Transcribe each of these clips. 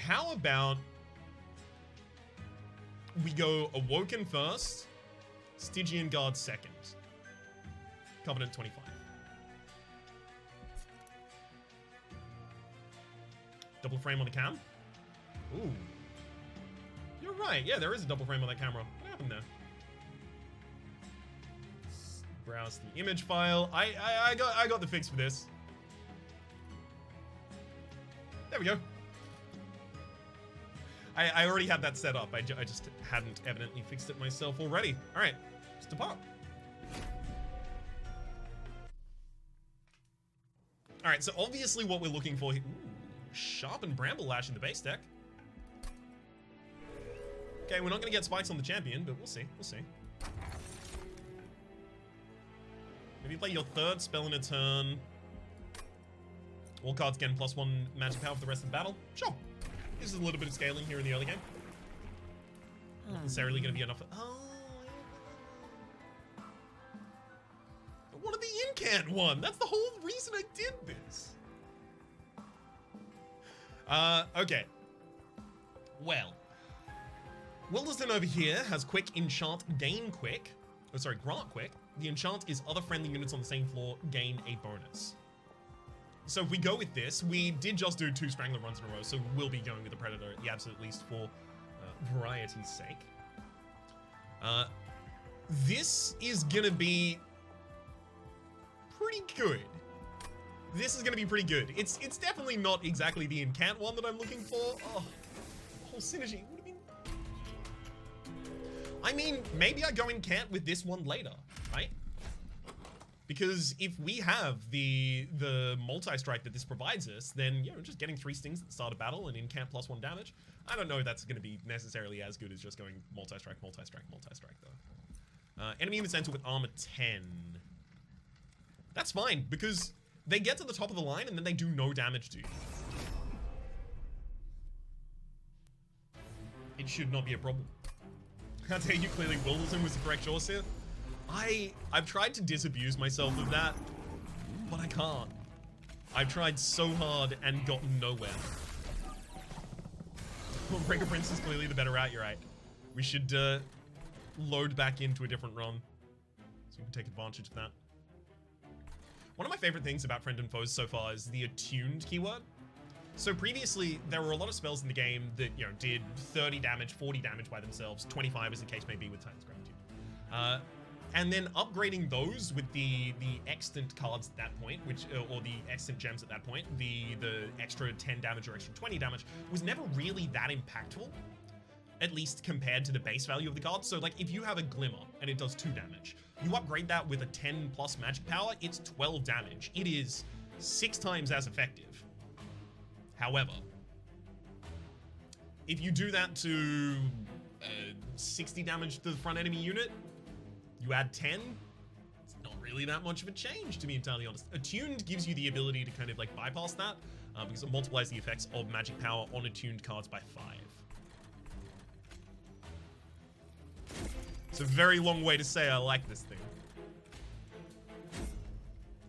how about we go Awoken first, Stygian Guard second. Covenant 25. Double frame on the cam? Ooh. You're right. Yeah, there is a double frame on that camera. What happened there? Browse the image file. I got the fix for this. There we go. I already had that set up. I just hadn't evidently fixed it myself already. All right, let's depart. All right, so obviously what we're looking for here. Ooh, sharpened Bramble Lash in the base deck. Okay, we're not gonna get spikes on the champion, but we'll see. We'll see. Maybe play your third spell in a turn. All cards getting +1 magic power for the rest of the battle. Sure. This is a little bit of scaling here in the early game. Not necessarily going to be enough. Oh. I wanted the incant one. That's the whole reason I did this. Okay. Well. Wilderson over here has quick, enchant, gain quick. Oh, sorry, grant quick. The enchant is other friendly units on the same floor gain a bonus. So if we go with this, we did just do 2 Strangler runs in a row, so we'll be going with the Predator at the absolute least for variety's sake. This is gonna be pretty good. This is gonna be pretty good. It's definitely not exactly the incant one that I'm looking for. Oh, whole synergy. What do you mean? I mean, maybe I go incant with this one later, right? Because if we have the multi-strike that this provides us, then, you know, just getting 3 stings at the start of battle and incant +1 damage, I don't know if that's going to be necessarily as good as just going multi-strike, multi-strike, multi-strike, though. Enemy in the center with armor 10. That's fine, because they get to the top of the line and then they do no damage to you. It should not be a problem. I'll tell you, clearly Wilderson was the correct choice here. I've tried to disabuse myself of that, but I can't. I've tried so hard and gotten nowhere. Well, Breaker Prince is clearly the better route, you're right. We should load back into a different run so we can take advantage of that. One of my favorite things about Friend and Foes so far is the attuned keyword. So previously, there were a lot of spells in the game that, you know, did 30 damage, 40 damage by themselves, 25 as the case may be with Titan's Gratitude. And then upgrading those with the extant cards at that point, which or the extant gems at that point, the extra 10 damage or extra 20 damage was never really that impactful, at least compared to the base value of the card. So like if you have a Glimmer and it does 2 damage, you upgrade that with a 10+ magic power, it's 12 damage. It is 6 times as effective. However, if you do that to 60 damage to the front enemy unit, you add 10, it's not really that much of a change, to be entirely honest. Attuned gives you the ability to kind of like bypass that, because it multiplies the effects of magic power on attuned cards by 5. It's a very long way to say I like this thing.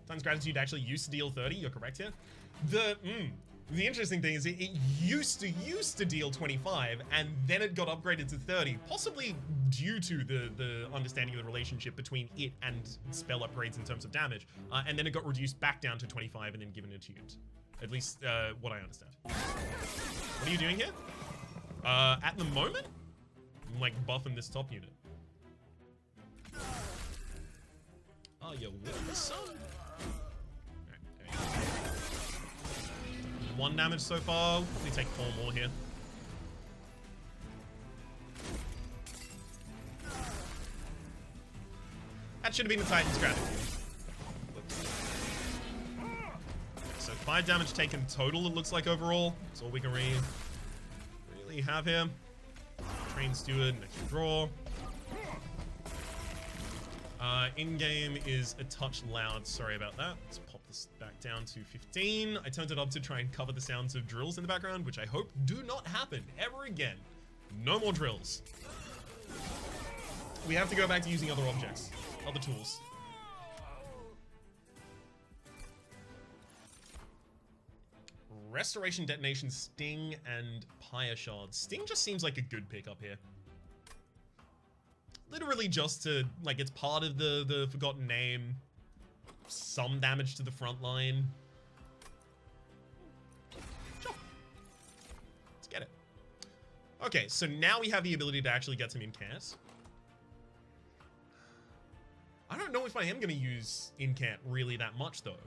Titan's Gratitude actually used to deal 30, you're correct here. The interesting thing is it used to deal 25, and then it got upgraded to 30, possibly due to the understanding of the relationship between it and spell upgrades in terms of damage, and then it got reduced back down to 25 and then given attuned. At least, what I understand. What are you doing here? At the moment, I'm like buffing this top unit. Oh, you're with the sun? Alright, there you go. 1 damage so far. We'll probably take 4 more here. That should have been the Titan's Gratitude. So 5 damage taken total, it looks like, overall. That's all we can really have here. Train Steward, next draw. In-game is a touch loud. Sorry about that. Let's pop this back down to 15. I turned it up to try and cover the sounds of drills in the background, which I hope do not happen ever again. No more drills. We have to go back to using other objects, other tools. Restoration, Detonation, Sting, and Pyre Shard. Sting just seems like a good pick up here. Literally just to, like, it's part of the Forgotten Name. Some damage to the front line. Sure. Let's get it. Okay, so now we have the ability to actually get some incant. I don't know if I am going to use incant really that much, though.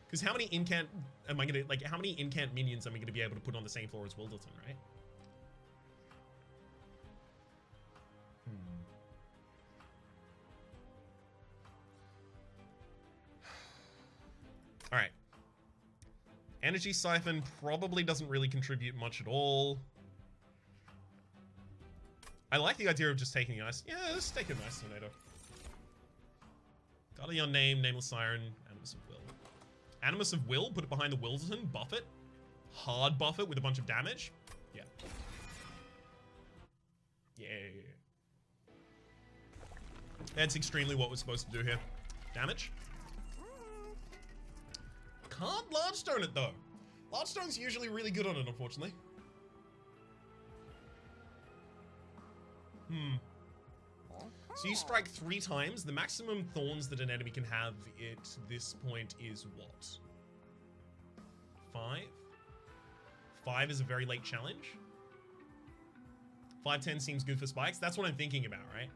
Because how many incant am I going to, like, how many incant minions am I going to be able to put on the same floor as Wilderton, right? Alright. Energy Siphon probably doesn't really contribute much at all. I like the idea of just taking the ice. Yeah, let's take an Ice Tornado. Guardian Name, Nameless Siren, Animus of Will. Animus of Will, put it behind the Wilderton, buff it. Hard buff it with a bunch of damage. Yeah. Yeah. That's extremely what we're supposed to do here. Damage. Can't Largestone it though. Largestone's usually really good on it, unfortunately. So you strike 3 times. The maximum thorns that an enemy can have at this point is what? 5? 5 is a very late challenge. 5-10 seems good for spikes. That's what I'm thinking about, right?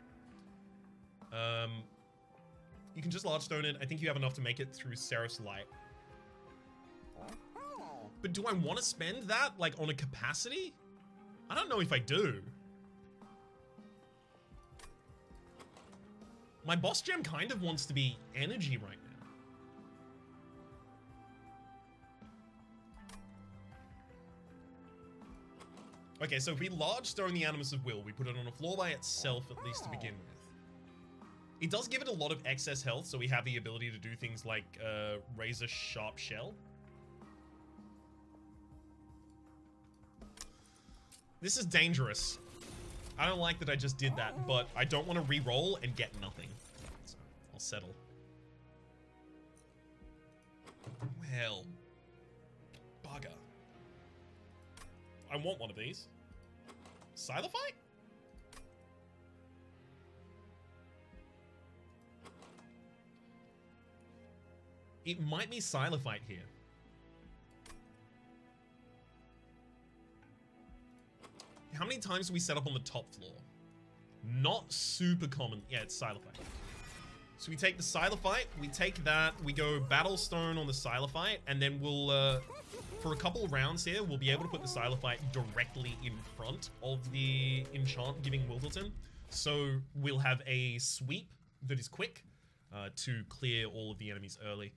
You can just Largestone it. I think you have enough to make it through Seraph's Light. But do I want to spend that, like, on a capacity? I don't know if I do. My boss gem kind of wants to be energy right now. Okay, so if we Largestone the Animus of Will, we put it on a floor by itself, at least to begin with. It does give it a lot of excess health, so we have the ability to do things like Razor Sharp Shell. This is dangerous. I don't like that I just did that, but I don't want to re-roll and get nothing. So I'll settle. Well. Bugger. I want one of these. Silify? It might be Silify here. How many times do we set up on the top floor? Not super common. Yeah, it's Silify. So we take the Silify, we take that, we go Battlestone on the Silify, and then we'll, for a couple rounds here, we'll be able to put the Silify directly in front of the enchant giving Wilderton. So we'll have a sweep that is quick to clear all of the enemies early.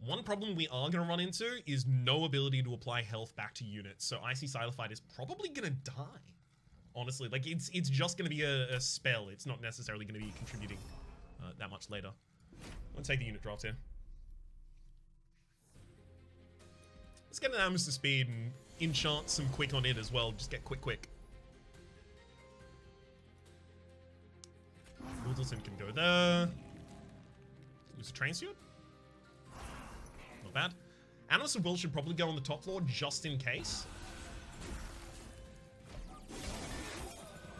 One problem we are going to run into is no ability to apply health back to units. So Icy Silify is probably going to die. Honestly, like, it's just going to be a spell. It's not necessarily going to be contributing that much later. I'll take the unit draft here. Let's get an Animus to speed and enchant some quick on it as well. Just get quick. Wilderton can go there. Lose a Train Steward. Not bad. Animus of Will should probably go on the top floor just in case.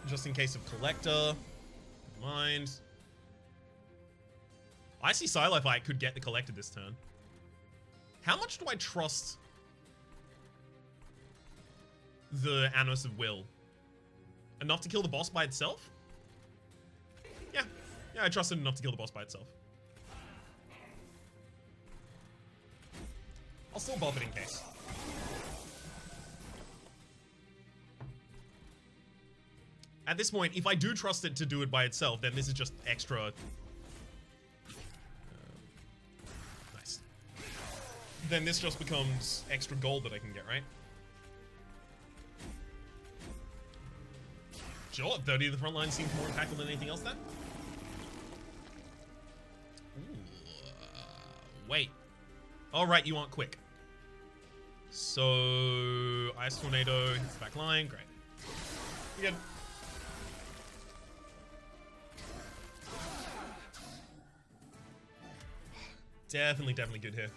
Just in case of Collector. Never mind. I see Silify could get the Collector this turn. How much do I trust the Animus of Will? Enough to kill the boss by itself? Yeah. Yeah, I trust it enough to kill the boss by itself. I'll still buff it in case. At this point, if I do trust it to do it by itself, then this is just extra. Nice. Then this just becomes extra gold that I can get, right? Sure, 30 of the front line seems more impactful than anything else then. Ooh, wait. All right, you aren't quick. So, Ice Tornado hits the back line. Great. You're good. Definitely good here.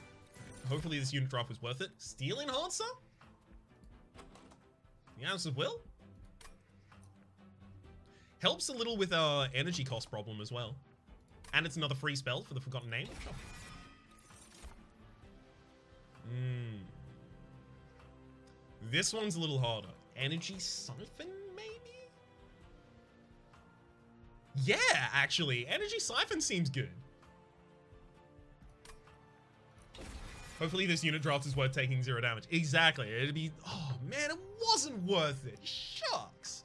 Hopefully this unit draft was worth it. Steel Enhancer? Animus of Will? Helps a little with our energy cost problem as well. And it's another free spell for the Forgotten Name. Sure. This one's a little harder. Energy Siphon, maybe? Yeah, actually. Energy Siphon seems good. Hopefully this unit draft is worth taking 0 damage. Exactly. It'd be... Oh, man, it wasn't worth it. Shucks.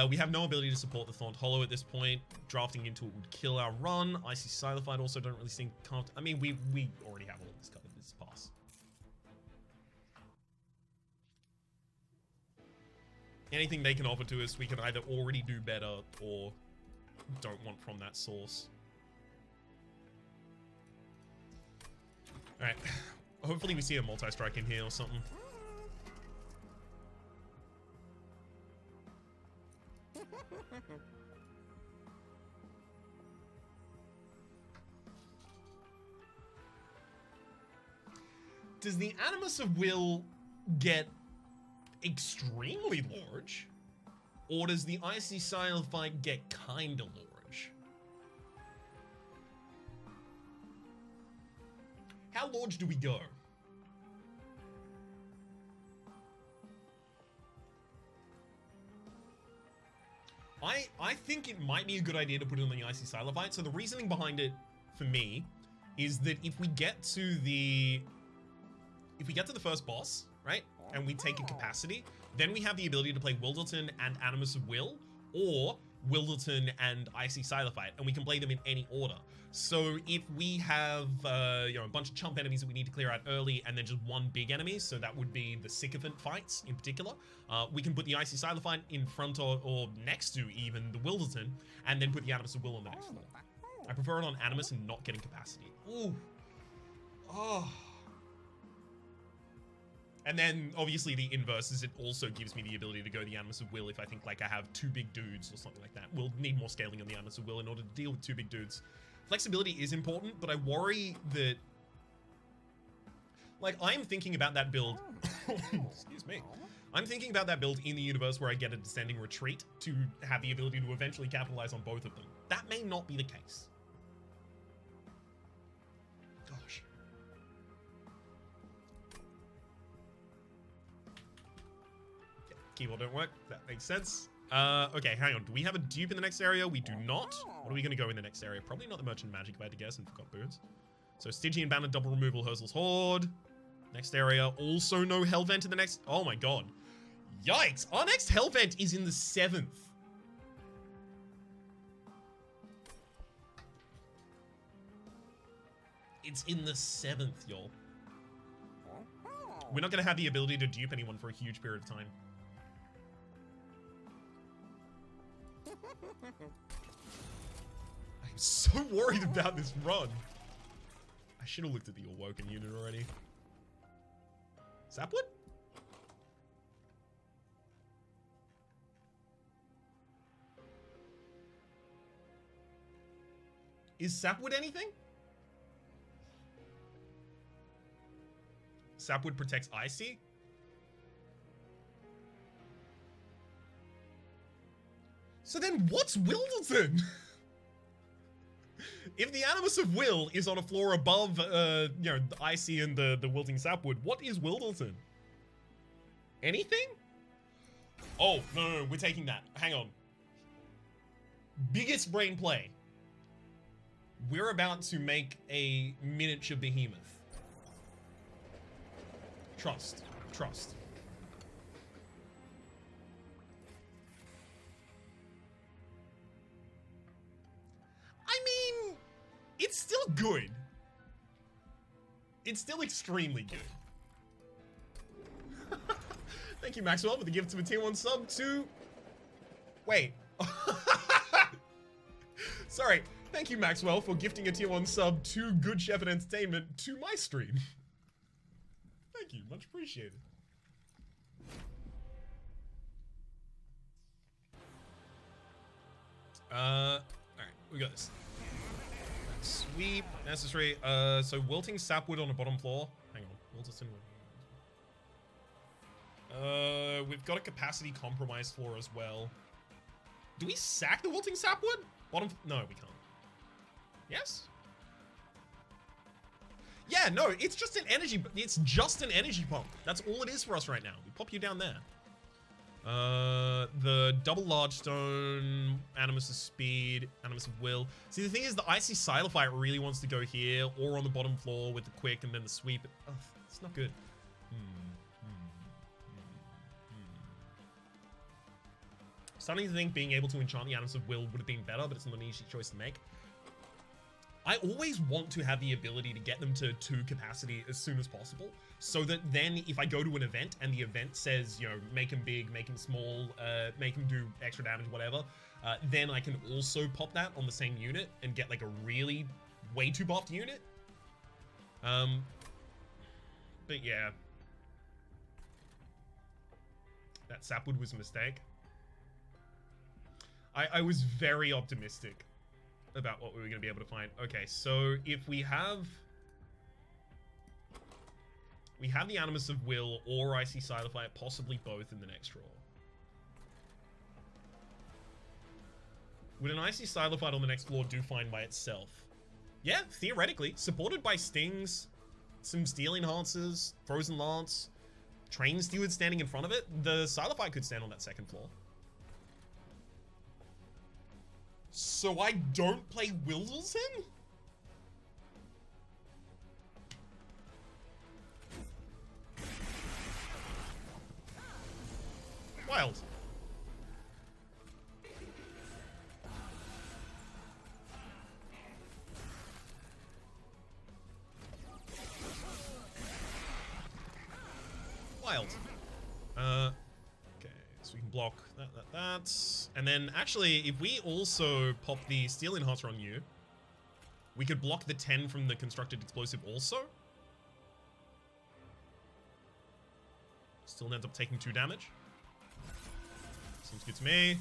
We have no ability to support the Thorned Hollow at this point. Drafting into it would kill our run. Icy Silofied also don't really seem... I mean, we already have all of this covered. This is pass. Anything they can offer to us, we can either already do better or don't want from that source. Alright. Hopefully we see a multi-strike in here or something. Does the Animus of Will get extremely large? Or does the Icy Silofight get kinda large? How large do we go? I think it might be a good idea to put it on the Icy Silofight. So the reasoning behind it, for me, is that if we get to the first boss, right, and we take a capacity, then we have the ability to play Wilderton and Animus of Will, or Wilderton and Icy Silofight, and we can play them in any order. So if we have a bunch of chump enemies that we need to clear out early, and then just one big enemy, so that would be the Sycophant fights in particular, we can put the Icy Silofight in front or next to even the Wilderton, and then put the Animus of Will on the next floor. I prefer it on Animus and not getting capacity. Ooh. Oh. And then, obviously, the inverse is it also gives me the ability to go the Animus of Will if I think, like, I have 2 big dudes or something like that. We'll need more scaling on the Animus of Will in order to deal with 2 big dudes. Flexibility is important, but I worry that... Like, I'm thinking about that build... Excuse me. I'm thinking about that build in the universe where I get a Descending Retreat to have the ability to eventually capitalize on both of them. That may not be the case. Gosh. Keyboard don't work. That makes sense. Okay, hang on. Do we have a dupe in the next area? We do not. What are we going to go in the next area? Probably not the Merchant Magic, if I had to guess, and forgot boons. So Stygian Banner, double removal, Herzl's Horde. Next area. Also no Hellvent in the next... Oh my god. Yikes. Our next Hellvent is in the 7th. It's in the 7th, y'all. We're not going to have the ability to dupe anyone for a huge period of time. I'm so worried about this run. I should have looked at the Awoken unit already. Sapwood? Is Sapwood anything? Sapwood protects Icy? So then what's Wilderton? If the Animus of Will is on a floor above, the Icy and the Wilting Sapwood, what is Wilderton? Anything? Oh, no, we're taking that. Hang on. Biggest brain play. We're about to make a miniature behemoth. Trust. Trust. I mean, it's still good. It's still extremely good. Thank you, Maxwell, for the gift of a tier 1 sub to... Wait. Sorry. Thank you, Maxwell, for gifting a tier 1 sub to Good Shepherd Entertainment to my stream. Thank you. Much appreciated. Alright. We got this. Sweep. Necessary. So Wilting Sapwood on the bottom floor. Hang on. Wilton. We've got a capacity compromise floor as well. Do we sack the wilting sapwood? Bottom? No, we can't. Yes? Yeah, no, it's just an energy. It's just an energy pump. That's all it is for us right now. We pop you down there. The double large stone, Animus of speed, Animus of will. See, the thing is, the icy Silophyte really wants to go here or on the bottom floor with the quick and then the sweep. Ugh, it's not good. Starting to think being able to enchant the Animus of will would have been better, but it's not an easy choice to make. I always want to have the ability to get them to 2 capacity as soon as possible, so that then if I go to an event and the event says, you know, make him big, make him small, make him do extra damage, whatever, then I can also pop that on the same unit and get like a really way too buffed unit. But yeah. That sapwood was a mistake. I was very optimistic about what we were going to be able to find. Okay, so if we have the Animus of Will or Icy Silophyte, possibly both in the next draw. Would an Icy Silophyte on the next floor do fine by itself? Yeah, theoretically. Supported by Stings, some Steel Enhancers, Frozen Lance, Train Steward standing in front of it, the Silophyte could stand on that second floor. So I don't play Wilderson? Wild. Wild. Okay, so we can block that. And then, actually, if we also pop the Steel Enhancer on you, we could block the 10 from the Constructed Explosive also. Still ends up taking 2 damage. Seems good to me.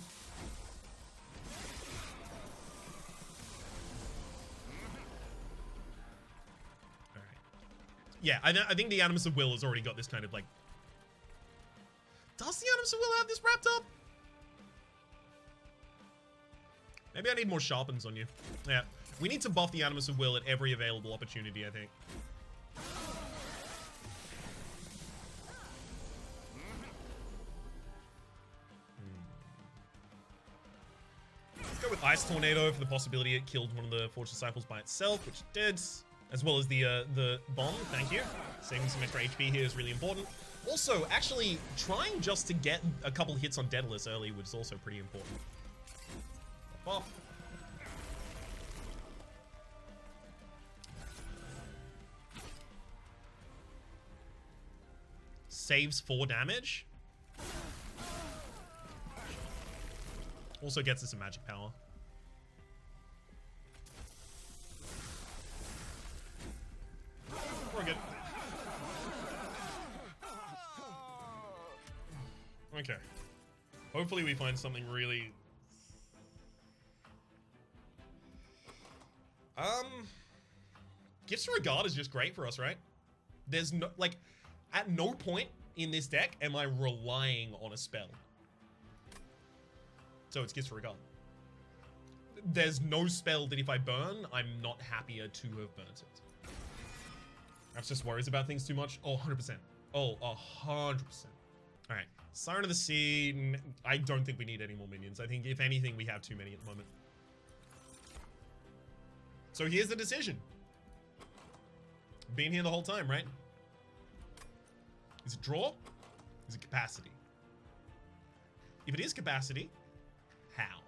Alright. Yeah, I think the Animus of Will has already got this kind of, like... Does the Animus of Will have this wrapped up? Maybe I need more sharpens on you. Yeah. We need to buff the Animus of Will at every available opportunity, I think. Let's go with Ice Tornado for the possibility it killed one of the Forge Disciples by itself, which it did. As well as the bomb, thank you. Saving some extra HP here is really important. Also, actually, trying just to get a couple hits on Daedalus early was also pretty important. Buff. Saves 4 damage. Also gets us some magic power. We're good. Okay. Hopefully we find something really... Gifts of Regard is just great for us, right? There's no... Like, at no point in this deck am I relying on a spell. So it's Gifts of Regard. There's no spell that if I burn, I'm not happier to have burnt it. Perhaps just worries about things too much. Oh, 100%. Oh, 100%. Alright. Siren of the Sea. I don't think we need any more minions. I think, if anything, we have too many at the moment. So here's the decision. Been here the whole time, right? Is it draw? Is it capacity? If it is capacity, how?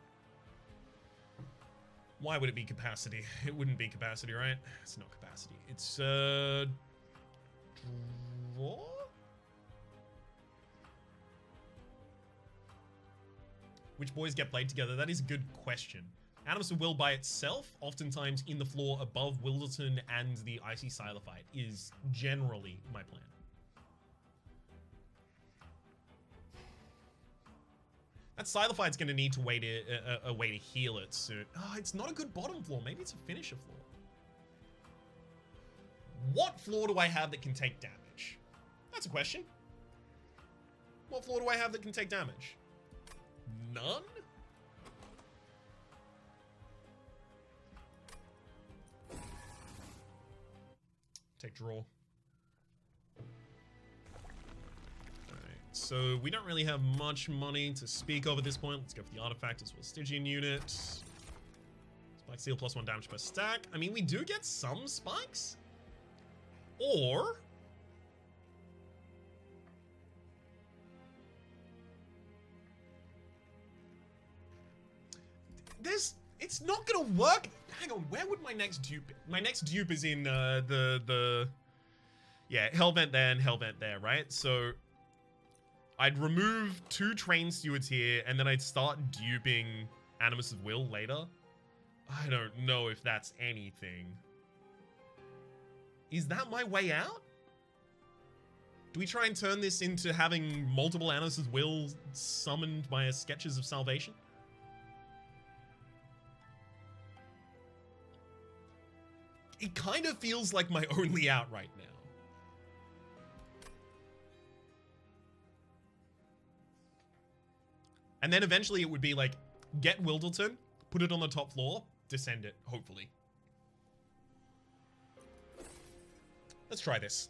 Why would it be capacity? It wouldn't be capacity, right? It's not capacity. It's, draw? Which boys get played together? That is a good question. Animus of Will by itself, oftentimes in the floor above Wilderton and the Icy Silophyte, is generally my plan. That Silophyte's going to need to wait a way to heal it soon. Oh, it's not a good bottom floor. Maybe it's a finisher floor. What floor do I have that can take damage? That's a question. What floor do I have that can take damage? None? Take draw. So we don't really have much money to speak of at this point. Let's go for the artifact as well. Stygian unit. Spike seal +1 damage per stack. I mean, we do get some spikes. Or... It's not gonna work. Hang on, where would my next dupe be? My next dupe is in yeah, Hellvent there and Hellvent there, right? So... I'd remove 2 train stewards here, and then I'd start duping Animus of Will later. I don't know if that's anything. Is that my way out? Do we try and turn this into having multiple Animus of Will summoned by Sketches of Salvation? It kind of feels like my only out right now. And then eventually it would be like, get Wilderton, put it on the top floor, descend it, hopefully. Let's try this.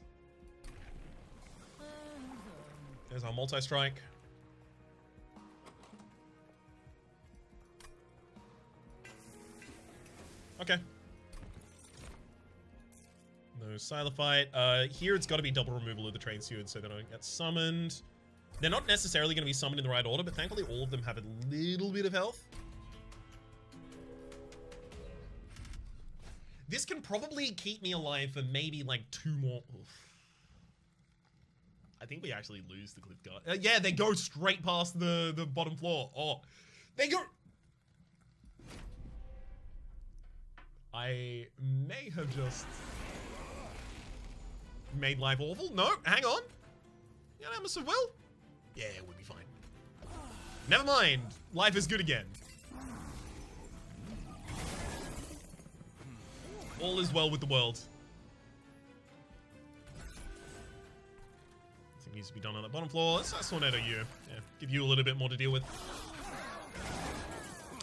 There's our multi-strike. Okay. No Silo Fight. Here it's got to be double removal of the train steward so they don't get summoned. They're not necessarily going to be summoned in the right order, but thankfully all of them have a little bit of health. This can probably keep me alive for maybe like 2 more. Oof. I think we actually lose the Cliff Guard. Yeah, they go straight past the bottom floor. Oh, they go. I may have just made life awful. No, hang on. Yeah, that must have will. Yeah, it would be fine. Never mind. Life is good again. All is well with the world. Something needs to be done on the bottom floor. Let's Tornado you. Yeah, give you a little bit more to deal with.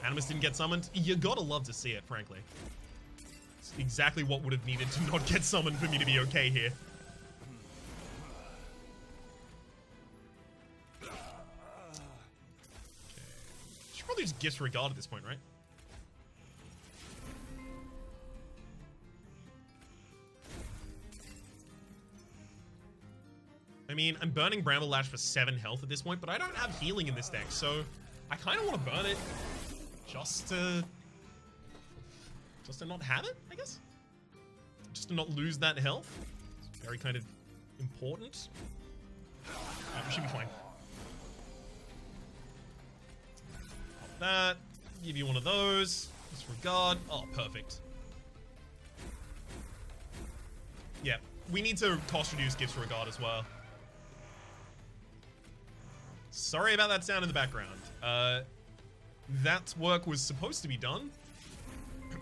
Animus didn't get summoned. You gotta love to see it, frankly. It's exactly what would have needed to not get summoned for me to be okay here. Probably just Gifts Regard at this point, right? I mean, I'm burning Bramble Lash for 7 health at this point, but I don't have healing in this deck, so I kind of want to burn it just to not have it, I guess? Just to not lose that health. It's very kind of important. We should be fine. That, give you one of those. Disregard. Oh, perfect. Yeah, we need to cost reduce Gifts Regard as well. Sorry about that sound in the background. That work was supposed to be done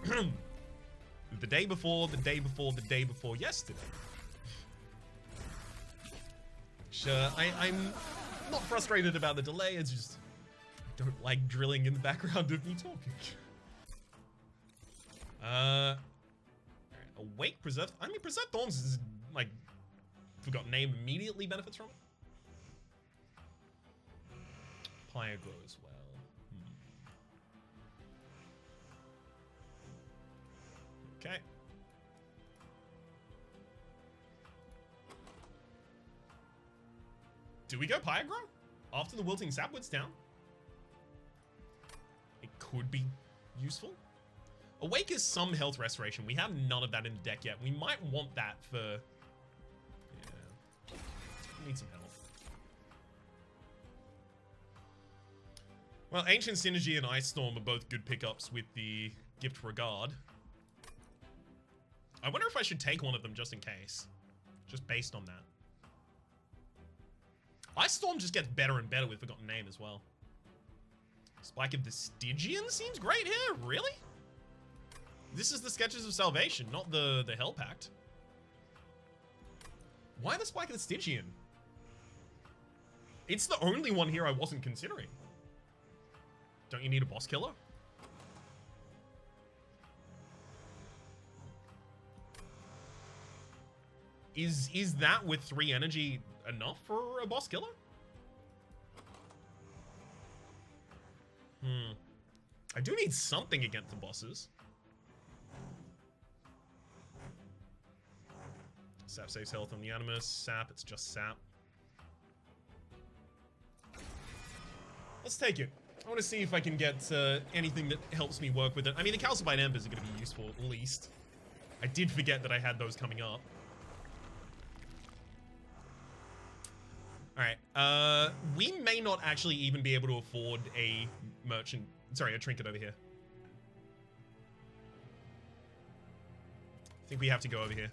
the day before yesterday. Sure, I'm not frustrated about the delay, it's just don't like drilling in the background of me talking. Awake, Preserve. I mean, Preserve Thorns is like forgotten name immediately benefits from it. Pyro as well. Okay. Do we go Pyro after the Wilting Sapwood's down? It could be useful. Awake is some health restoration. We have none of that in the deck yet. We might want that for... Yeah. We need some health. Well, Ancient Synergy and Ice Storm are both good pickups with the Gift Regard. I wonder if I should take one of them just in case. Just based on that. Ice Storm just gets better and better with Forgotten Name as well. Spike of the Stygian seems great here, really? This is the Sketches of Salvation, not the Hell Pact. Why the Spike of the Stygian? It's the only one here I wasn't considering. Don't you need a boss killer? Is that with 3 energy enough for a boss killer? I do need something against the bosses. Sap saves health on the Animus. Sap, it's just Sap. Let's take it. I want to see if I can get anything that helps me work with it. I mean, the Calcibite Embers are going to be useful, at least. I did forget that I had those coming up. Alright, we may not actually even be able to afford a merchant... Sorry, a trinket over here. I think we have to go over here.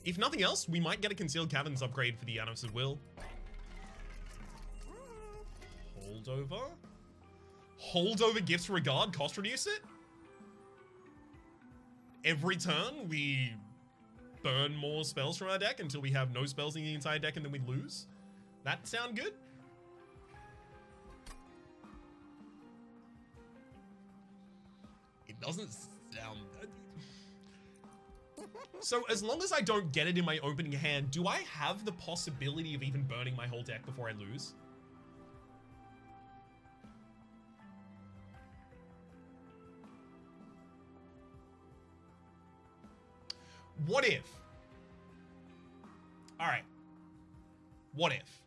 If nothing else, we might get a Concealed Caverns upgrade for the Animus of Will. Holdover? Holdover Gifts Regard cost reduce it? Every turn, we burn more spells from our deck until we have no spells in the entire deck and then we lose? That sound good? It doesn't sound... So as long as I don't get it in my opening hand, do I have the possibility of even burning my whole deck before I lose? What if? All right. What if?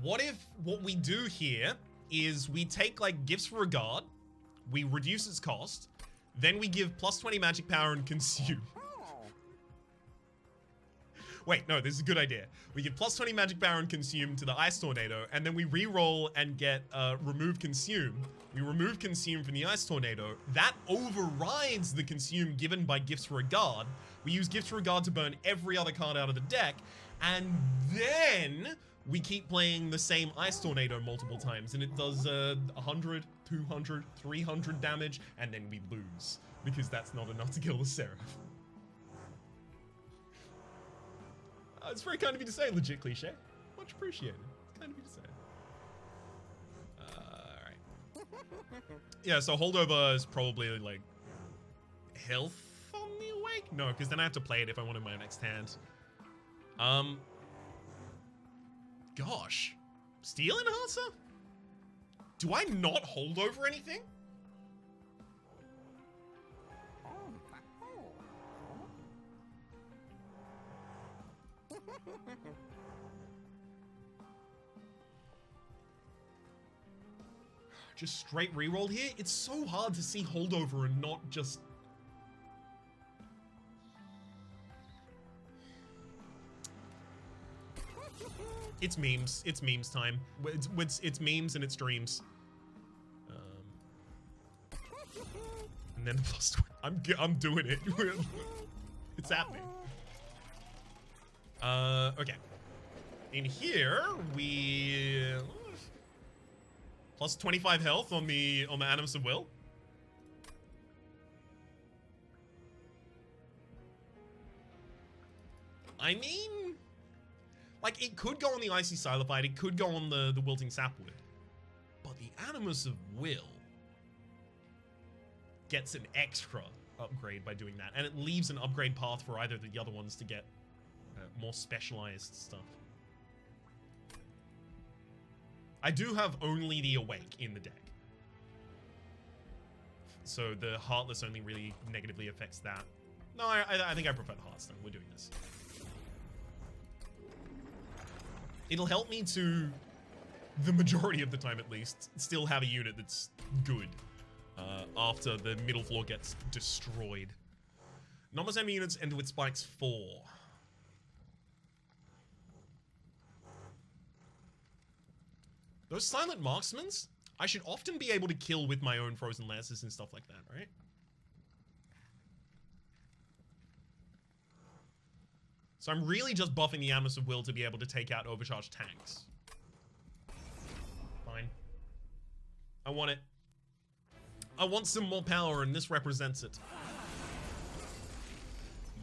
What if what we do here is we take like Gifts for Regard, we reduce its cost, then we give plus 20 magic power and consume. Wait, no, this is a good idea. We give plus 20 magic power and consume to the Ice Tornado, and then we re-roll and get remove consume. We remove consume from the Ice Tornado. That overrides the consume given by Gifts for Regard. We use Gifts for Regard to burn every other card out of the deck, and then we keep playing the same Ice Tornado multiple times, and it does 100, 200, 300 damage, and then we lose, because that's not enough to kill the Seraph. It's very kind of you to say, legit cliche. Much appreciated. It's kind of you to say. Alright. Yeah, so holdover is probably like health on the awake? No, because then I have to play it if I want in my next hand. Gosh. Steel Enhancer? Do I not hold over anything? Just straight reroll here? It's so hard to see holdover and not just... It's memes. It's memes time. It's memes and it's dreams. And then plus 20. I'm doing it. It's happening. Okay. In here, we... Plus 25 health on the Animus of Will. I mean... Like, it could go on the Icy Silophyte, it could go on the Wilting Sapwood. But the Animus of Will gets an extra upgrade by doing that. And it leaves an upgrade path for either of the other ones to get more specialized stuff. I do have only the Awake in the deck. So the Heartless only really negatively affects that. No, I think I prefer the Heartstone. We're doing this. It'll help me to, the majority of the time at least, still have a unit that's good after the middle floor gets destroyed. Normal enemy units end with spikes 4. Those silent marksmans, I should often be able to kill with my own frozen lances and stuff like that, right? So I'm really just buffing the Animus of Will to be able to take out overcharged tanks. Fine. I want it. I want some more power, and this represents it.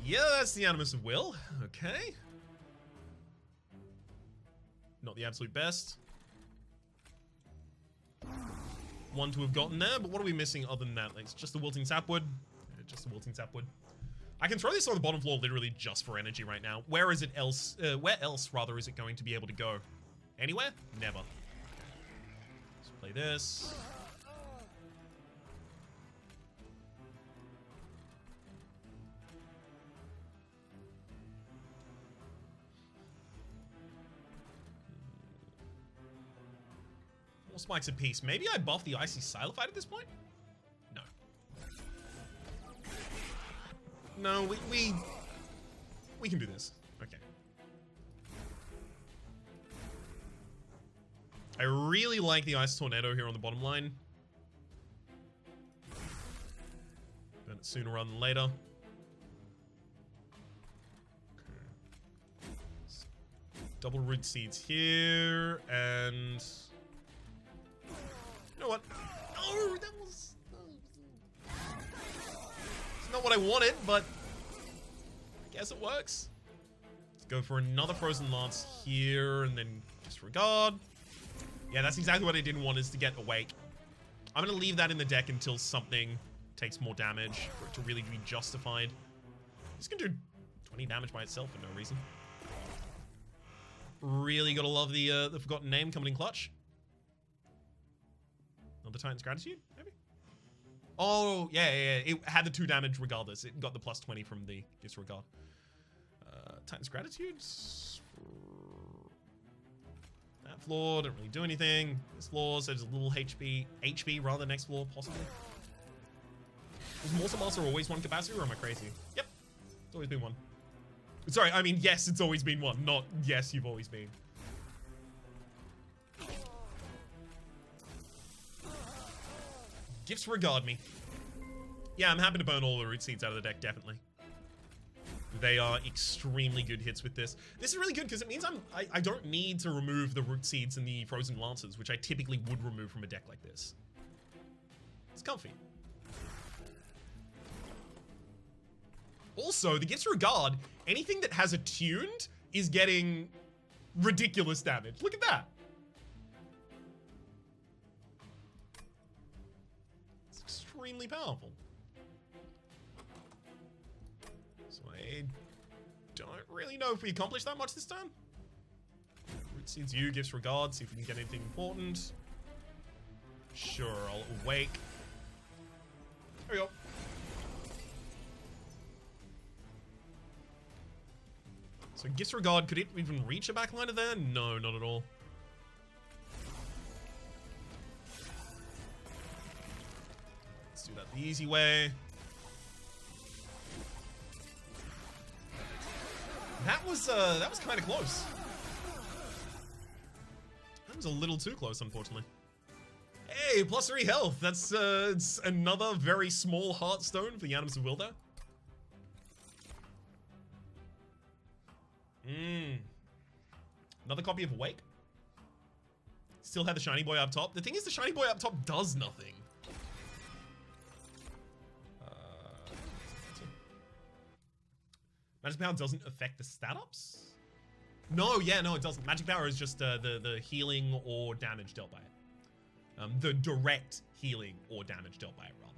Yeah, that's the Animus of Will. Okay. Not the absolute best. One to have gotten there, but what are we missing other than that? Like, it's just the wilting sapwood. Yeah, just the wilting sapwood. I can throw this on the bottom floor literally just for energy right now. Where is it else? Where else, rather, is it going to be able to go? Anywhere? Never. Let's play this. More spikes apiece. Maybe I buff the Icy Silophyte at this point? No. No, we can do this. Okay. I really like the Ice Tornado here on the bottom line. Burn it sooner rather than later. Okay. Double root seeds here, and you know what? Oh, that was it's not what I wanted, but I guess it works. Let's go for another Frozen Lance here, and then disregard. Yeah, that's exactly what I didn't want, is to get Awake. I'm going to leave that in the deck until something takes more damage for it to really be justified. This can do 20 damage by itself for no reason. Really gotta love the Forgotten Name coming in clutch. Another Titan's Gratitude, maybe? Oh, yeah. It had the 2 damage regardless. It got the plus 20 from the disregard. Titan's Gratitude. That floor didn't really do anything. This floor says a little HP rather than next floor, possibly. Was Mortal Master always 1 capacity, or am I crazy? Yep. It's always been 1. Sorry, I mean, yes, it's always been 1, not yes, you've always been. Gifts regard me. Yeah, I'm happy to burn all the root seeds out of the deck, definitely. They are extremely good hits with this. This is really good because it means I don't need to remove the root seeds and the frozen lances, which I typically would remove from a deck like this. It's comfy. Also, the Gifts Regard, anything that has attuned is getting ridiculous damage. Look at that. It's extremely powerful. So I don't really know if we accomplished that much this time. Root Seeds you, Gifts Regard, see if we can get anything important. Sure, I'll Awake. There we go. So Gifts Regard, could it even reach a backliner there? No, not at all. Let's do that the easy way. That was kind of close. That was a little too close, unfortunately. Hey, plus 3 health. That's it's another very small Heartstone for the Animus of Will there. Another copy of Awake. Still have the Shiny Boy up top. The thing is, the Shiny Boy up top does nothing. Magic Power doesn't affect the stat ups? No, yeah, no, it doesn't. Magic Power is just the healing or damage dealt by it. The direct healing or damage dealt by it, rather.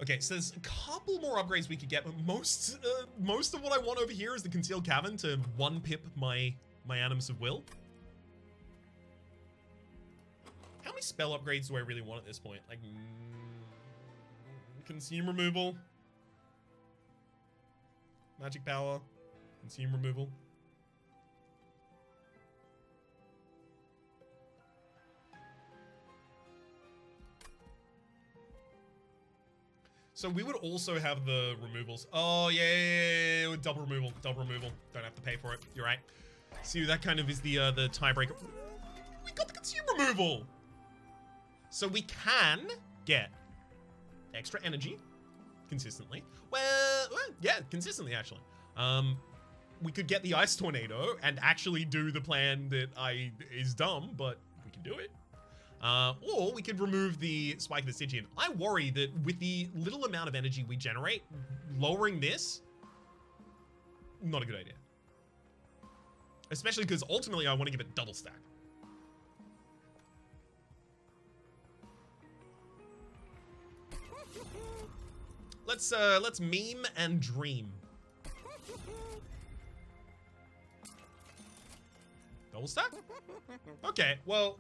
Okay, so there's a couple more upgrades we could get, but most of what I want over here is the Concealed Cavern to 1-pip my Animus of Will. How many spell upgrades do I really want at this point? Like, Consume Removal, Magic Power, Consume Removal. So we would also have the removals. Oh, yeah. Double removal. Double removal. Don't have to pay for it. You're right. See, that kind of is the tiebreaker. We got the Consume Removal. So we can get extra energy consistently. Well, yeah, consistently, actually. We could get the Ice Tornado and actually do the plan that is dumb, but we can do it. Or we could remove the Spike of the Stygian. I worry that with the little amount of energy we generate, lowering this, not a good idea. Especially because ultimately I want to give it double stack. Let's meme and dream. Double stack? Okay, well,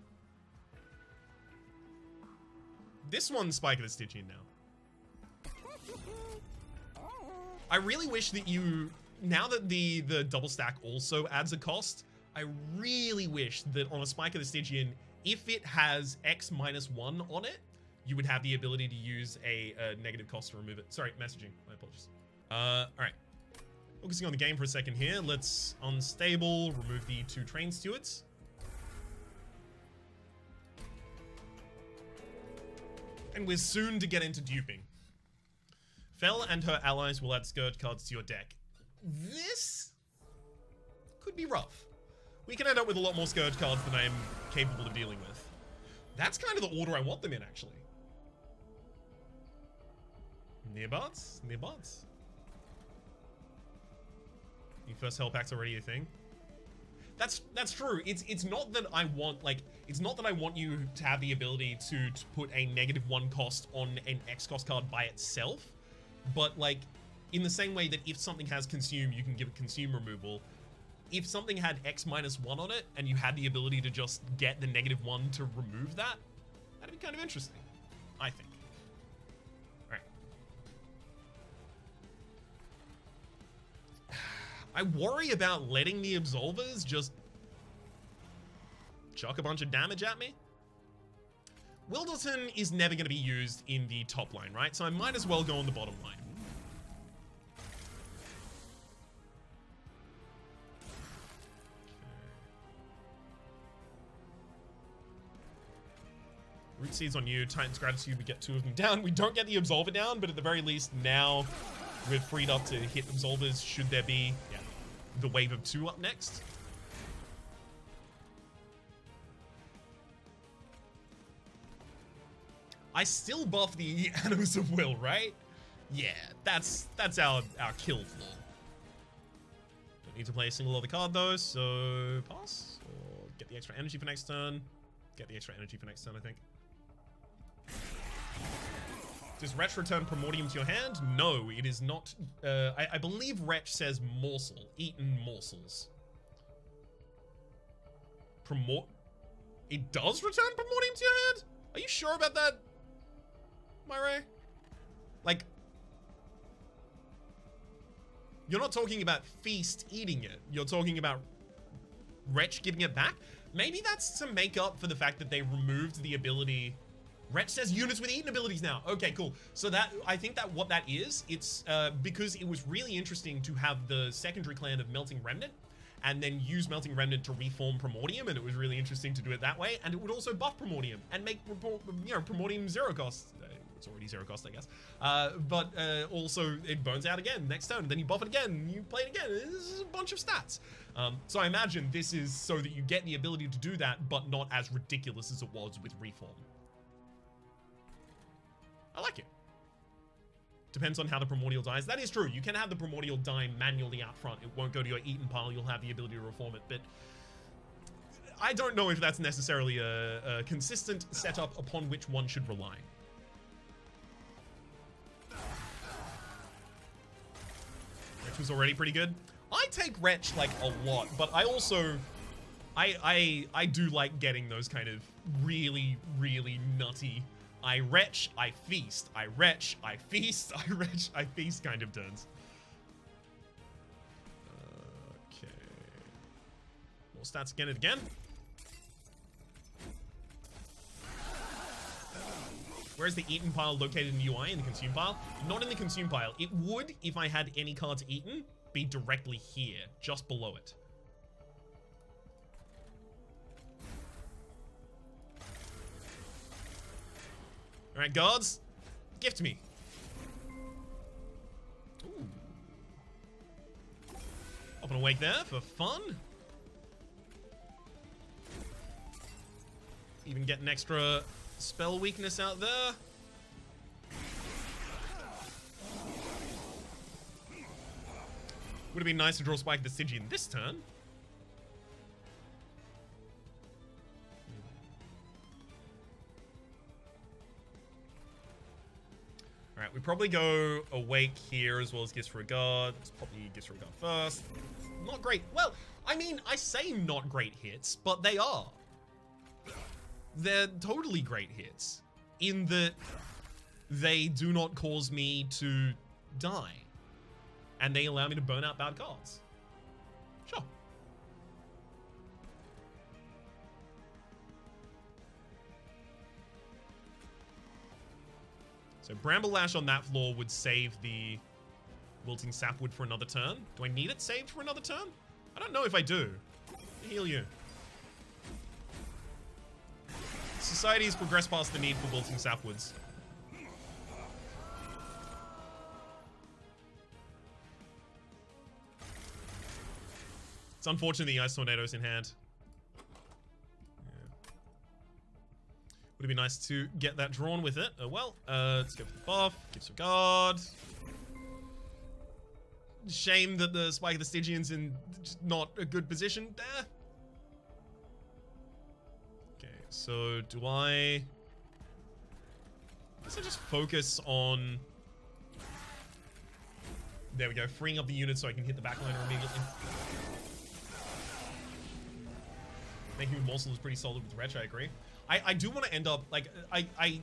this one's Spike of the Stygian now. I really wish that you, now that the double stack also adds a cost, I really wish that on a Spike of the Stygian, if it has X minus 1 on it, you would have the ability to use a negative cost to remove it. Sorry, messaging. My apologies. All right. Focusing on the game for a second here. Let's unstable, remove the 2 train stewards. And we're soon to get into duping. Fel and her allies will add Scourge cards to your deck. This could be rough. We can end up with a lot more Scourge cards than I am capable of dealing with. That's kind of the order I want them in, actually. Nearbots? Nearbots? Your first hell pack's already a thing. That's true. It's not that I want, like, it's not that I want you to have the ability to put a -1 cost on an X cost card by itself, but like in the same way that if something has consume, you can give it consume removal. If something had X minus 1 on it and you had the ability to just get the -1 to remove that, that'd be kind of interesting, I think. All right. I worry about letting the Absolvers just chuck a bunch of damage at me. Wilderton is never going to be used in the top line, right? So I might as well go on the bottom line. Root Seeds on you, Titan's Gratitude, we get 2 of them down. We don't get the Absolver down, but at the very least now we're freed up to hit Absolvers should there be the wave of 2 up next. I still buff the Animus of Will, right? Yeah, that's our kill flaw. Don't need to play a single other card though, so pass. Or get the extra energy for next turn. Get the extra energy for next turn, I think. Does Wretch return Primordium to your hand? No, it is not. I believe Wretch says morsel, eaten morsels. It does return Primordium to your hand? Are you sure about that, Myray? Like, you're not talking about Feast eating it. You're talking about Wretch giving it back? Maybe that's to make up for the fact that they removed the ability. Wretch says units with eaten abilities now. Okay, cool. So that, I think that what that is, it's because it was really interesting to have the secondary clan of Melting Remnant and then use Melting Remnant to reform Primordium, and it was really interesting to do it that way, and it would also buff Primordium and make, you know, Primordium 0 cost. It's already 0 cost, I guess. But also it burns out again next turn, and then you buff it again, you play it again. This is a bunch of stats. So I imagine this is so that you get the ability to do that, but not as ridiculous as it was with Reform. I like it. Depends on how the Primordial dies. That is true. You can have the Primordial die manually out front. It won't go to your Eaten pile. You'll have the ability to reform it, but I don't know if that's necessarily a consistent setup upon which one should rely. Wretch was already pretty good. I take Wretch like a lot, but I also I do like getting those kind of really, really nutty I retch, I feast, I retch, I feast, I retch, I feast kind of turns. Okay. More stats again and again. Where's the Eaten pile located in the UI? In the Consume pile? Not in the Consume pile. It would, if I had any cards eaten, be directly here, just below it. All right, guards, gift me. Ooh. Up and awake there for fun. Even get an extra spell weakness out there. Would have been nice to draw Spike the Stygian this turn. we probably go Awake here as well as Gifts for a God. Let's probably Gifts for a God first. Not great. Well, I mean, I say not great hits, but they are. They're totally great hits in that they do not cause me to die. And they allow me to burn out bad cards. Sure. So Bramble Lash on that floor would save the Wilting Sapwood for another turn. Do I need it saved for another turn? I don't know if I do. I'll heal you. Society has progressed past the need for Wilting Sapwoods. It's unfortunate the Ice Tornado's in hand. Would it be nice to get that drawn with it? Oh well, let's go for the buff. Gives a guard. Shame that the Spike of the Stygian's in not a good position there. Okay, so do I guess I just focus on... There we go, freeing up the unit so I can hit the backliner immediately. Making Morsel is pretty solid with Retch, I agree. I do want to end up, like, I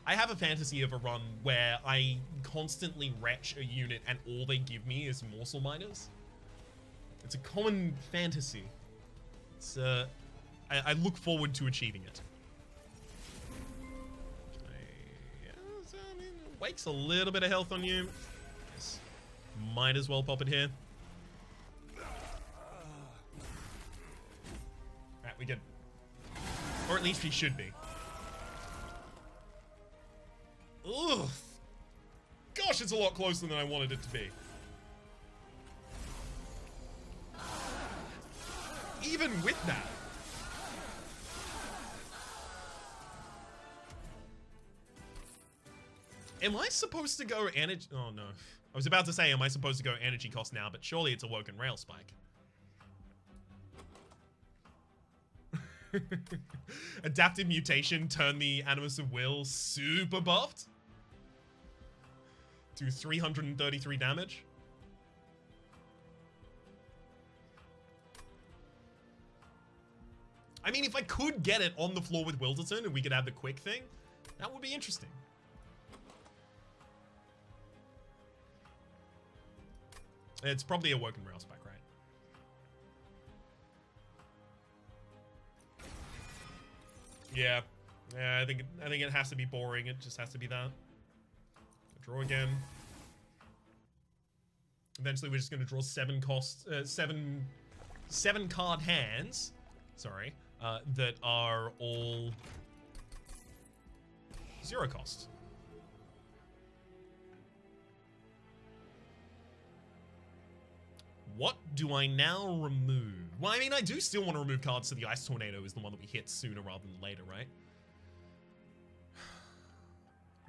have a fantasy of a run where I constantly retch a unit and all they give me is Morsel Miners. It's a common fantasy. It's, I look forward to achieving it. Wake's a little bit of health on you. Yes. Might as well pop it here. Alright, we good. Or at least we should be. Ugh. Gosh, it's a lot closer than I wanted it to be. Even with that. Am I supposed to go energy? Oh no. I was about to say, am I supposed to go energy cost now? But surely it's a Woken Rail Spike. Adaptive Mutation turned the Animus of Will super buffed. Do 333 damage. I mean, if I could get it on the floor with Wilderton and we could have the quick thing, that would be interesting. It's probably a Woken Rail Spike, right? Yeah, I think it has to be boring. It just has to be that. Draw again. Eventually, we're just going to draw seven card hands. Sorry, that are all 0 cost. What do I now remove? Well, I mean, I do still want to remove cards, so the Ice Tornado is the one that we hit sooner rather than later, right?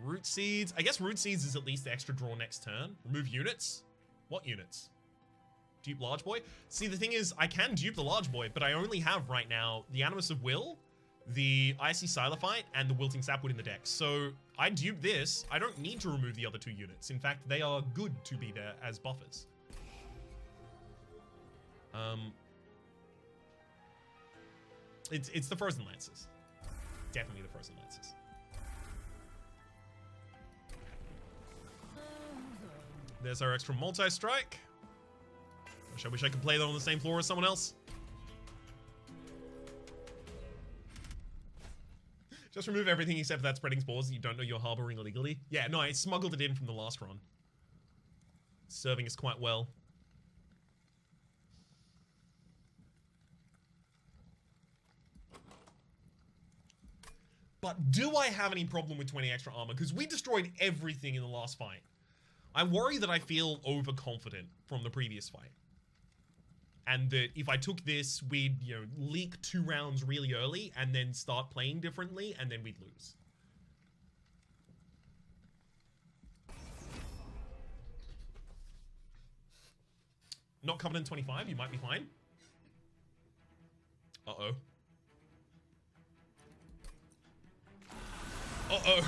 Root Seeds. I guess Root Seeds is at least the extra draw next turn. Remove units? What units? Dupe Large Boy? See, the thing is, I can dupe the Large Boy, but I only have right now the Animus of Will, the Icy Silophyte, and the Wilting Sapwood in the deck. So I dupe this. I don't need to remove the other 2 units. In fact, they are good to be there as buffers. It's the Frozen Lances. Definitely the Frozen Lances. There's our extra multi-strike. I wish I could play that on the same floor as someone else. Just remove everything except for that spreading spores you don't know you're harboring illegally. Yeah, no, I smuggled it in from the last run. It's serving us quite well. But do I have any problem with 20 extra armor? Because we destroyed everything in the last fight. I worry that I feel overconfident from the previous fight. And that if I took this, we'd, you know, leak 2 rounds really early and then start playing differently, and then we'd lose. Not Covenant 25, you might be fine. Uh-oh. Uh-oh.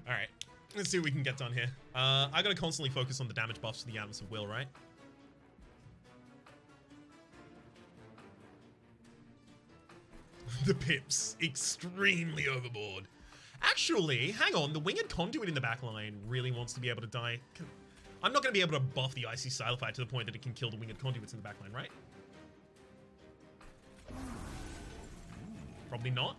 Alright. Let's see what we can get done here. I gotta constantly focus on the damage buffs to the Atoms of Will, right? The pips. Extremely overboard. Actually, hang on. The Winged Conduit in the backline really wants to be able to die. I'm not going to be able to buff the Icy Silophyte to the point that it can kill the Winged Conduits in the backline, right? Probably not.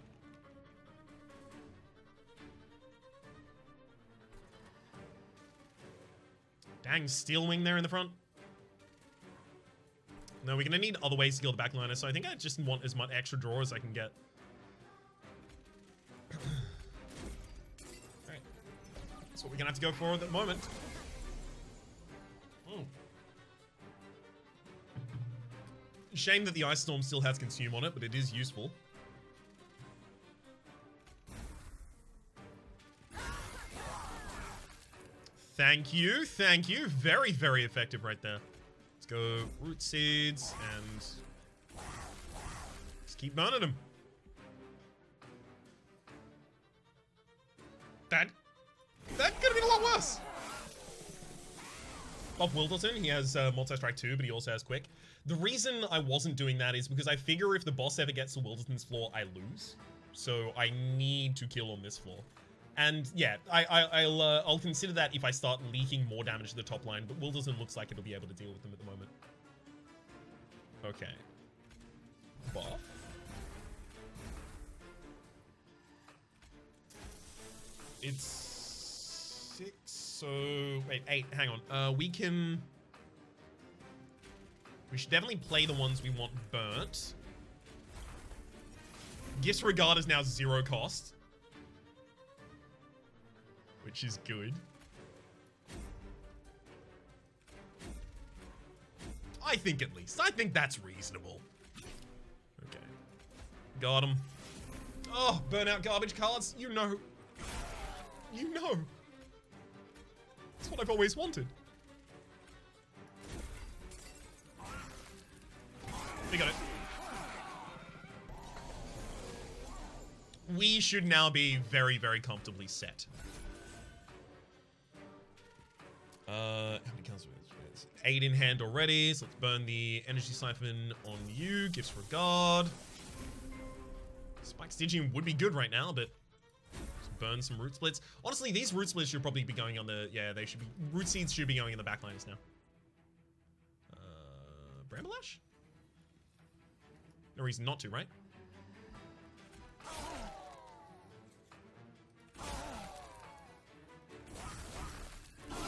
Dang, Steel Wing there in the front. No, we're going to need other ways to kill the backliner, so I think I just want as much extra draw as I can get. Alright. That's what we're going to have to go for at the moment. Shame that the Ice Storm still has Consume on it, but it is useful. Thank you, thank you. Very, very effective right there. Let's go Root Seeds and just keep burning them. That could have been a lot worse. Off Wilderton, he has Multi-Strike 2, but he also has Quick. The reason I wasn't doing that is because I figure if the boss ever gets to Wilderton's floor, I lose. So I need to kill on this floor. And yeah, I'll consider that if I start leaking more damage to the top line, but Wilderton looks like it'll be able to deal with them at the moment. Okay. Buff. It's 6, so... Wait, 8, hang on. We should definitely play the ones we want burnt. Gifts Regard is now 0 cost. Which is good. I think at least. I think that's reasonable. Okay. Got him. Oh, burnout garbage cards. You know. You know. That's what I've always wanted. We got it. We should now be very, very comfortably set. How many cards do we have? 8 in hand already, so let's burn the Energy Siphon on you. Gifts Regard. Spike Stygian would be good right now, but burn some Root Splits. Honestly, these Root Splits should probably be going on the... Yeah, they should be... Root Seeds should be going in the backliners now. Bramble-Ash? No reason not to, right?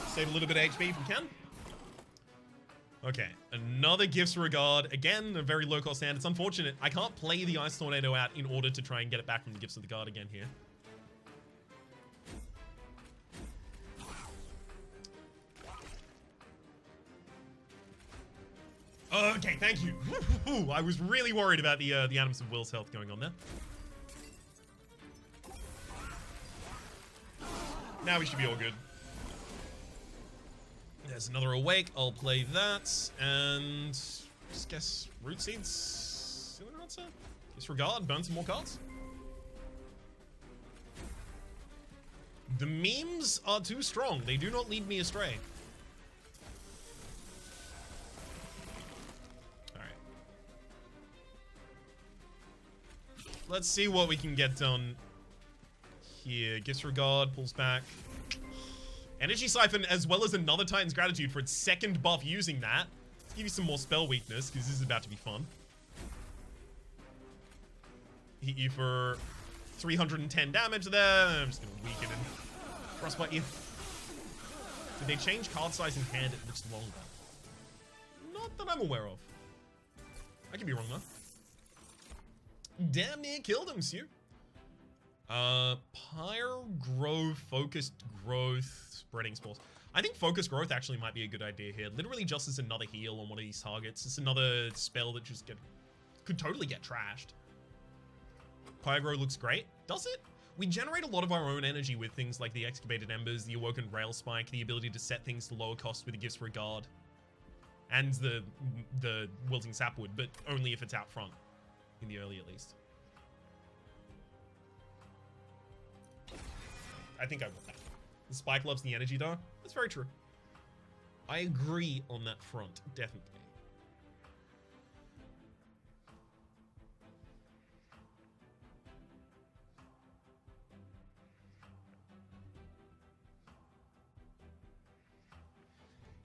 Save a little bit of HP if we can. Okay, another Gifts Regard. Again, a very low cost hand. It's unfortunate. I can't play the Ice Tornado out in order to try and get it back from the Gifts of the God again here. Okay, thank you. Ooh, I was really worried about the Atoms of Will's health going on there. Now we should be all good. There's another Awake. I'll play that. And just guess Root Seeds. Ceiling Answer? Disregard. Burn some more cards. The memes are too strong. They do not lead me astray. Alright. Let's see what we can get done here. Disregard. Pulls back. Energy Siphon, as well as another Titan's Gratitude for its second buff using that. Let's give you some more spell weakness, because this is about to be fun. Hit you for 310 damage there. I'm just going to weaken and frostbite you. Did they change card size in hand? It looks longer. Not that I'm aware of. I could be wrong, though. Damn near killed him, Sue. Pyre Growth, Focused Growth, Spreading Spores. I think Focused Growth actually might be a good idea here. Literally just as another heal on one of these targets. It's another spell that just could totally get trashed. Pyre Grow looks great. Does it? We generate a lot of our own energy with things like the Excavated Embers, the Awoken Rail Spike, the ability to set things to lower cost with the Gifts Regard, and the Wilting Sapwood, but only if it's out front. In the early, at least. I think I want that. The spike loves the energy though. That's very true. I agree on that front, definitely.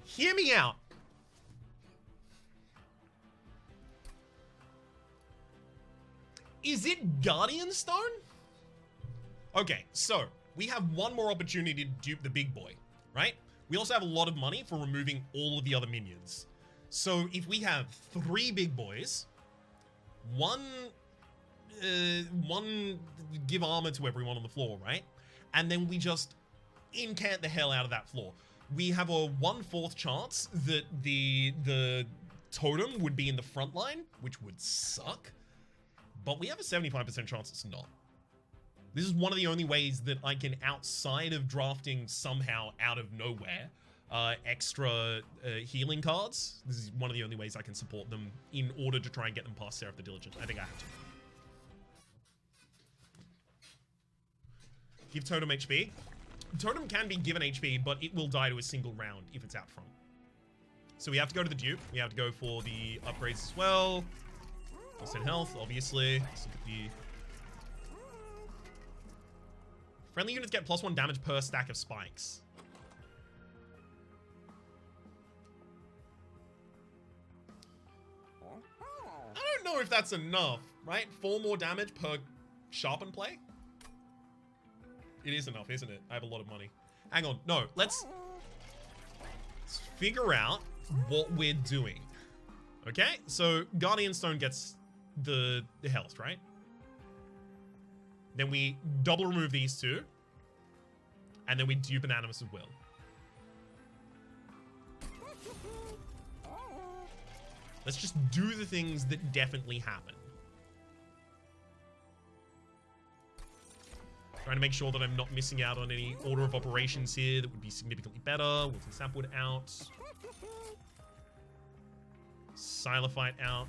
Hear me out. Is it Guardian Stone? Okay, so we have one more opportunity to dupe the big boy, right? We also have a lot of money for removing all of the other minions. So if we have 3 big boys, one give armor to everyone on the floor, right? And then we just incant the hell out of that floor. We have a 1/4 chance that the totem would be in the front line, which would suck. But we have a 75% chance it's not. This is one of the only ways that I can, outside of drafting somehow out of nowhere, extra healing cards. This is one of the only ways I can support them in order to try and get them past Seraph the Diligent. I think I have to. Give Totem HP. Totem can be given HP, but it will die to a single round if it's out front. So we have to go to the dupe. We have to go for the upgrades as well. Also in health, obviously. Let's look at the... Friendly units get +1 damage per stack of spikes. I don't know if that's enough, right? 4 more damage per sharpen play? It is enough, isn't it? I have a lot of money. Hang on, no, let's figure out what we're doing. Okay, so Guardian Stone gets the health, right? Then we double remove these 2. And then we dupe an Animus of Will. Let's just do the things that definitely happen. Trying to make sure that I'm not missing out on any order of operations here that would be significantly better. Wilton Sapwood out. Silophyte out.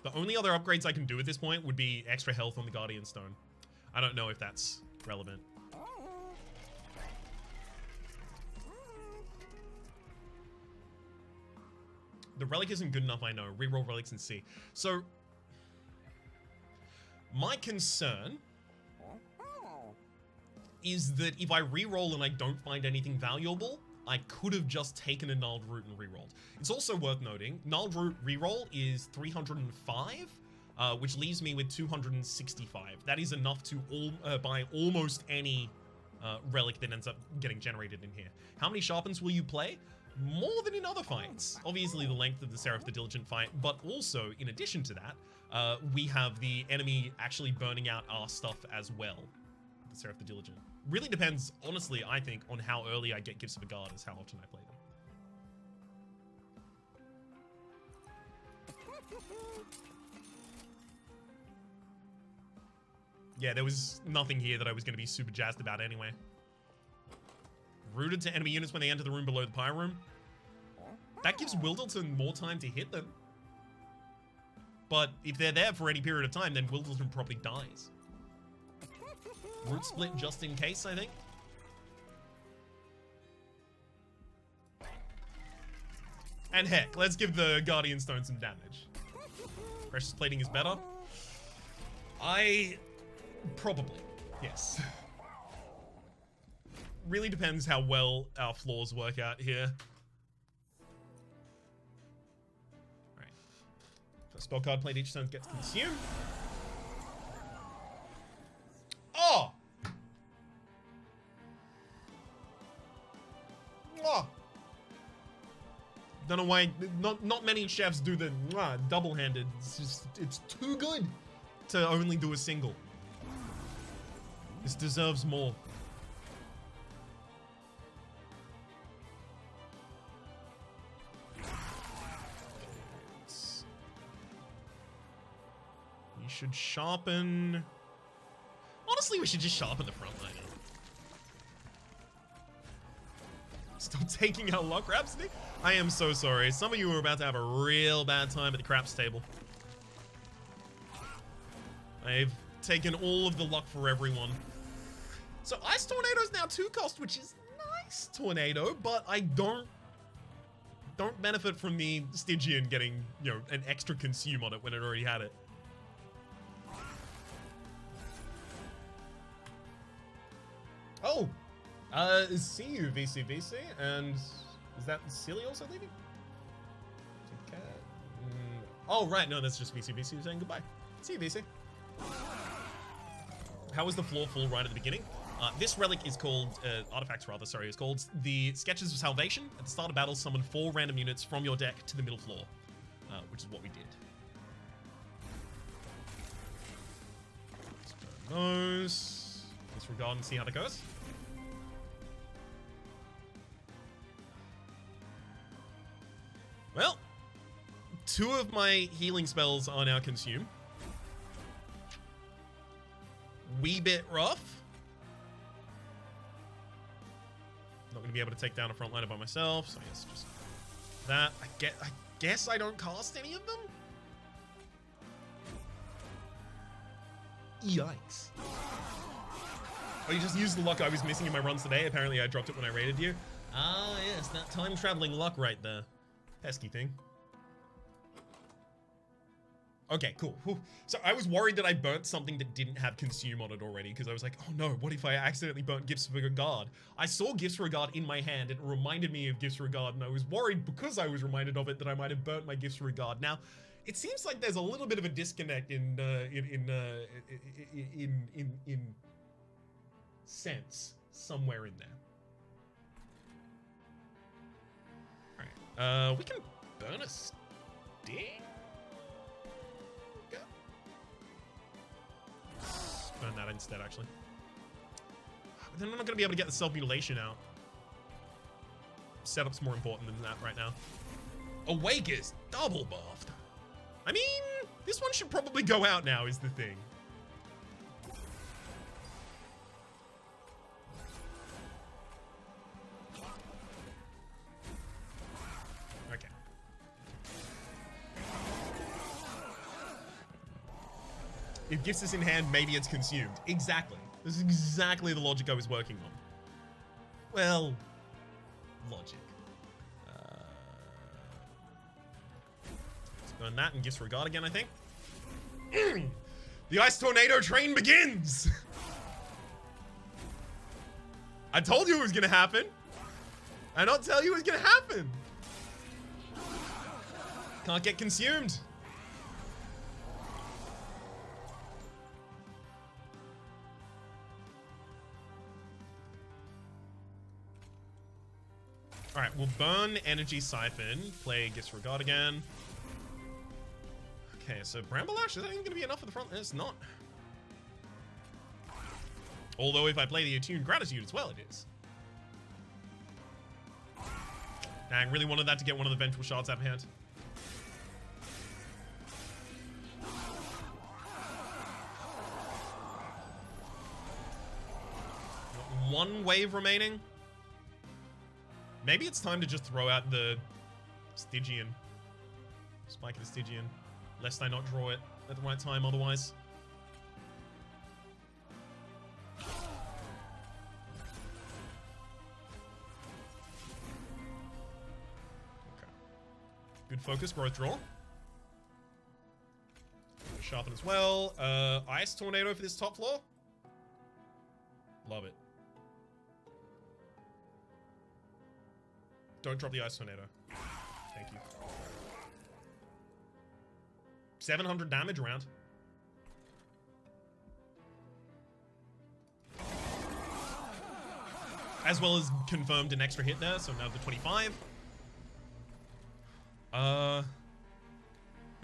The only other upgrades I can do at this point would be extra health on the Guardian Stone. I don't know if that's relevant. The relic isn't good enough, I know. Reroll relics and see. So, my concern is that if I reroll and I don't find anything valuable, I could have just taken a Gnarled Root and rerolled. It's also worth noting, Gnarled Root reroll is 305, which leaves me with 265. That is enough to buy almost any relic that ends up getting generated in here. How many Sharpens will you play? More than in other fights. Obviously the length of the Seraph the Diligent fight, but also, in addition to that, we have the enemy actually burning out our stuff as well. The Seraph the Diligent. Really depends, honestly, I think, on how early I get Gifts of a Guard as how often I play them. Yeah, there was nothing here that I was going to be super jazzed about anyway. Rooted to enemy units when they enter the room below the Pyre Room. That gives Wildleton more time to hit them. But if they're there for any period of time, then Wildleton probably dies. Root split just in case, I think. And heck, let's give the Guardian Stone some damage. Precious Plating is better. Probably, yes. Really depends how well our floors work out here. Alright. First spell card played each turn gets consumed. Oh! Oh! Don't know why, not many chefs do the double-handed. It's just, it's too good to only do a single. This deserves more. You should sharpen... Honestly, we should just sharpen the front line. Stop taking our luck, Rhapsody. I am so sorry. Some of you are about to have a real bad time at the craps table. I've taken all of the luck for everyone. So Ice Tornado's now 2 cost, which is nice Tornado, but I don't benefit from the Stygian getting, you know, an extra consume on it when it already had it. Oh! See you, VC, and is that Silly also leaving? Okay. Oh, right, no, that's just VC saying goodbye. See you, VC. How was the floor full right at the beginning? This relic is called, artifacts rather, sorry, is called the Sketches of Salvation. At the start of battle, summon 4 random units from your deck to the middle floor, which is what we did. Let's burn those. Disregard and see how that goes. Well, 2 of my healing spells are now consumed. Wee bit rough. Not going to be able to take down a frontliner by myself, so I guess just that. I guess I don't cast any of them? Yikes. Oh, you just used the luck I was missing in my runs today. Apparently I dropped it when I raided you. Ah, yes, that time-traveling luck right there. Pesky thing. Okay, cool. Whew. So I was worried that I burnt something that didn't have consume on it already, because I was like, oh no, what if I accidentally burnt Gifts for Regard? I saw Gifts for Regard in my hand, and it reminded me of Gifts for Regard, and I was worried because I was reminded of it that I might have burnt my Gifts for Regard. Now, it seems like there's a little bit of a disconnect in sense somewhere in there. All right, we can burn a Sting. Burn that instead, actually. But then I'm not going to be able to get the self-mutilation out. Setup's more important than that right now. Awake is double buffed. I mean, this one should probably go out now, is the thing. Okay. If Gifts is in hand, maybe it's consumed. Exactly. This is exactly the logic I was working on. Well, logic. Let's burn that and Gifts Regard again, I think. The Ice Tornado train begins! I told you it was gonna happen. I don't tell you it was gonna happen. Can't get consumed. Alright, we'll burn Energy Siphon, play Gifts Regard again. Okay, so Bramble Ash, is that even going to be enough for the front? It's not. Although if I play the Attuned Gratitude as well, it is. Dang, really wanted that to get one of the Vengeful Shards out of hand. Got 1 wave remaining. Maybe it's time to just throw out the Stygian. Spike of the Stygian. Lest I not draw it at the right time otherwise. Okay. Good focus, growth draw. Sharpen as well. Ice Tornado for this top floor. Love it. Don't drop the Ice Tornado. Thank you. 700 damage around. As well as confirmed an extra hit there, so now the 25.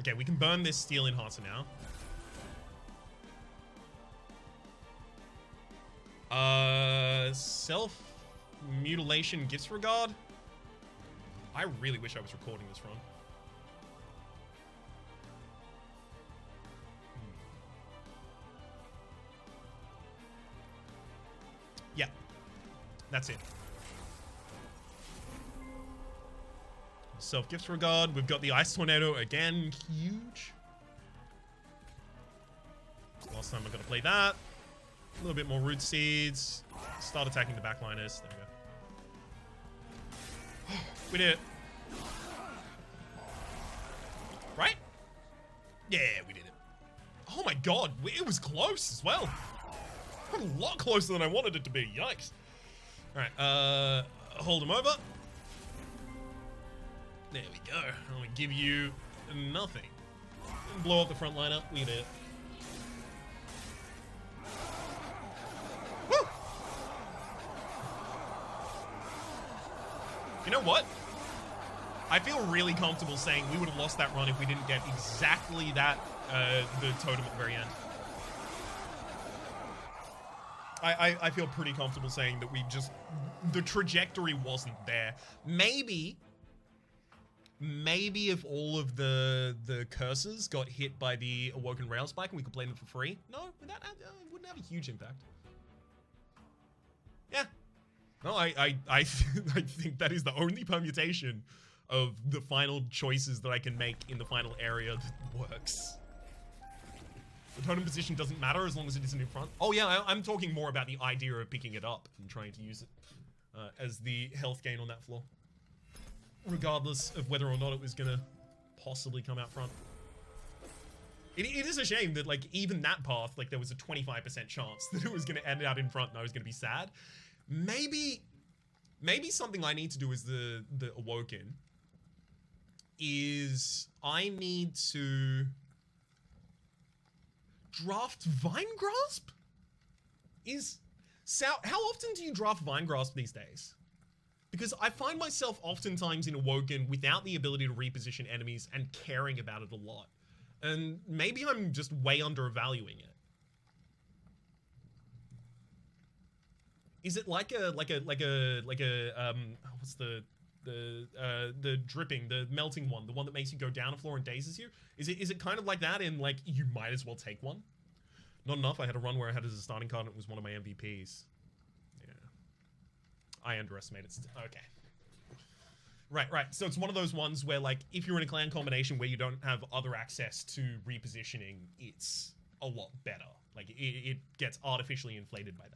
Okay, we can burn this Steel Enhancer now. Self-mutilation Gifts Regard. I really wish I was recording this run. Yeah, that's it. Self-Gifts Regard. We've got the Ice Tornado again. Huge. Last time I got to play that. A little bit more root seeds. Start attacking the backliners. There we go. We did it. Right? Yeah, we did it. Oh my god, it was close as well. A lot closer than I wanted it to be. Yikes. Alright, hold him over. There we go. I'm gonna give you nothing. Blow up the front liner. We did it. Woo! You know what? I feel really comfortable saying we would have lost that run if we didn't get exactly that, the totem at the very end. I feel pretty comfortable saying that we just, the trajectory wasn't there. Maybe if all of the curses got hit by the Awoken Rail Spike and we could play them for free. No, that wouldn't have a huge impact. Yeah. No, I think that is the only permutation of the final choices that I can make in the final area that works. The totem position doesn't matter as long as it isn't in front. Oh yeah, I'm talking more about the idea of picking it up and trying to use it as the health gain on that floor. Regardless of whether or not it was gonna possibly come out front. It is a shame that like even that path, like there was a 25% chance that it was gonna end out in front and I was gonna be sad. Maybe something I need to do as the Awoken is I need to draft Vine Grasp? How often do you draft Vine Grasp these days? Because I find myself oftentimes in Awoken without the ability to reposition enemies and caring about it a lot. And maybe I'm just way undervaluing it. Is it like a what's the dripping, the melting one, the one that makes you go down a floor and dazes you? Is it kind of like that in like you might as well take one? Not enough. I had a run where I had it as a starting card and it was one of my MVPs. Yeah. I underestimated. Okay. Right. So it's one of those ones where like if you're in a clan combination where you don't have other access to repositioning, it's a lot better. Like it gets artificially inflated by that.